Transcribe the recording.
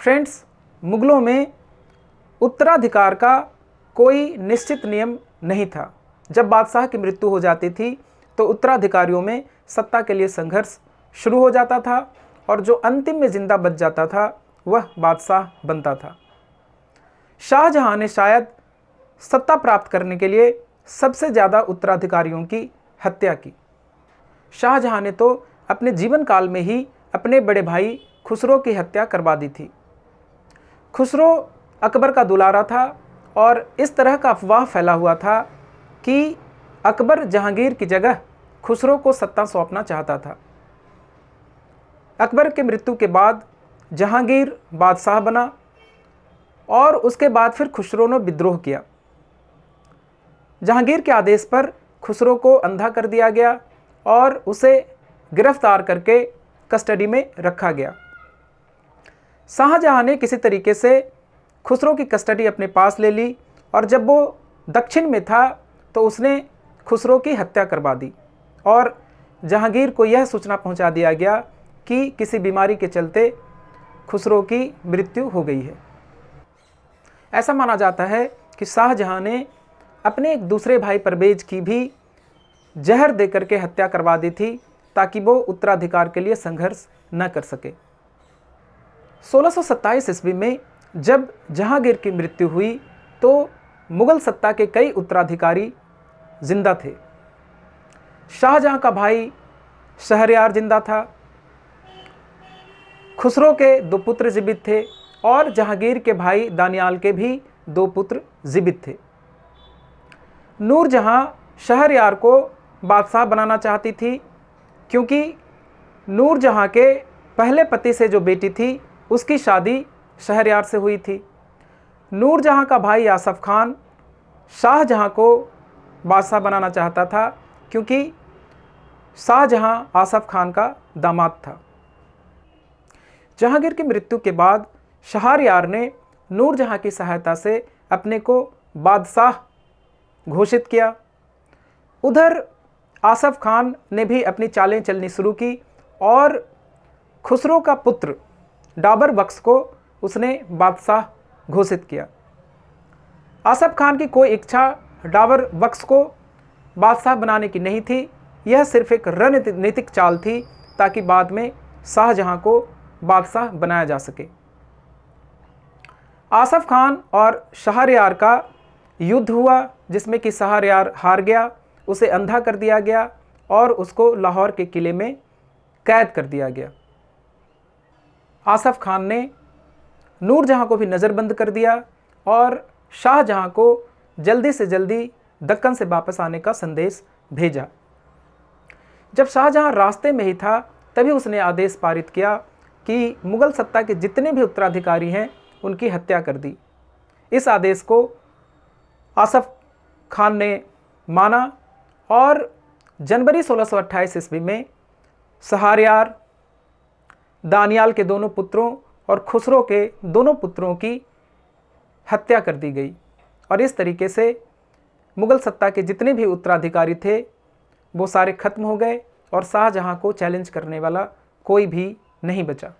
Friends, मुगलों में उत्तराधिकार का कोई निश्चित नियम नहीं था। जब बादशाह की मृत्यु हो जाती थी तो उत्तराधिकारियों में सत्ता के लिए संघर्ष शुरू हो जाता था और जो अंतिम में जिंदा बच जाता था वह बादशाह बनता था। शाहजहां ने शायद सत्ता प्राप्त करने के लिए सबसे ज़्यादा उत्तराधिकारियों की हत्या की। शाहजहां ने तो अपने जीवन काल में ही अपने बड़े भाई खुसरो की हत्या करवा दी थी। खुसरो अकबर का दुलारा था और इस तरह का अफवाह फैला हुआ था कि अकबर जहांगीर की जगह खुसरो को सत्ता सौंपना चाहता था। अकबर के मृत्यु के बाद जहांगीर बादशाह बना और उसके बाद फिर खुसरो ने विद्रोह किया। जहांगीर के आदेश पर खुसरो को अंधा कर दिया गया और उसे गिरफ्तार करके कस्टडी में रखा गया। शाहजहां ने किसी तरीके से खुसरो की कस्टडी अपने पास ले ली और जब वो दक्षिण में था तो उसने खुसरो की हत्या करवा दी और जहांगीर को यह सूचना पहुंचा दिया गया कि किसी बीमारी के चलते खुसरो की मृत्यु हो गई है। ऐसा माना जाता है कि शाहजहां ने अपने एक दूसरे भाई परवेज की भी जहर देकर के हत्या करवा दी थी ताकि वो उत्तराधिकार के लिए संघर्ष न कर सके। 1627 ईस्वी में जब जहांगीर की मृत्यु हुई तो मुगल सत्ता के कई उत्तराधिकारी जिंदा थे। शाहजहां का भाई शहरयार जिंदा था, खुसरो के 2 पुत्र जीवित थे और जहांगीर के भाई दानियाल के भी 2 पुत्र जीवित थे। नूरजहां शहरयार को बादशाह बनाना चाहती थी क्योंकि नूरजहां के पहले पति से जो बेटी थी उसकी शादी शहरयार से हुई थी। नूरजहां का भाई आसफ खान शाहजहां को बादशाह बनाना चाहता था क्योंकि शाहजहां आसफ खान का दामाद था। जहांगीर की मृत्यु के बाद शहरयार ने नूरजहां की सहायता से अपने को बादशाह घोषित किया। उधर आसफ खान ने भी अपनी चालें चलनी शुरू की और खुसरो का पुत्र डाबर बख्श को उसने बादशाह घोषित किया। आसफ खान की कोई इच्छा डाबर बख्श को बादशाह बनाने की नहीं थी, यह सिर्फ एक रणनीतिक चाल थी ताकि बाद में शाहजहां को बादशाह बनाया जा सके। आसफ खान और शहरयार का युद्ध हुआ जिसमें कि शहरयार हार गया, उसे अंधा कर दिया गया और उसको लाहौर के किले में कैद कर दिया गया। आसफ खान ने नूरजहां को भी नज़रबंद कर दिया और शाहजहां को जल्दी से जल्दी दक्कन से वापस आने का संदेश भेजा। जब शाहजहां रास्ते में ही था तभी उसने आदेश पारित किया कि मुगल सत्ता के जितने भी उत्तराधिकारी हैं उनकी हत्या कर दी। इस आदेश को आसफ खान ने माना और जनवरी 1628 ईस्वी में शहरयार, दानियाल के दोनों पुत्रों और खुसरो के दोनों पुत्रों की हत्या कर दी गई और इस तरीके से मुगल सत्ता के जितने भी उत्तराधिकारी थे वो सारे खत्म हो गए और शाहजहां को चैलेंज करने वाला कोई भी नहीं बचा।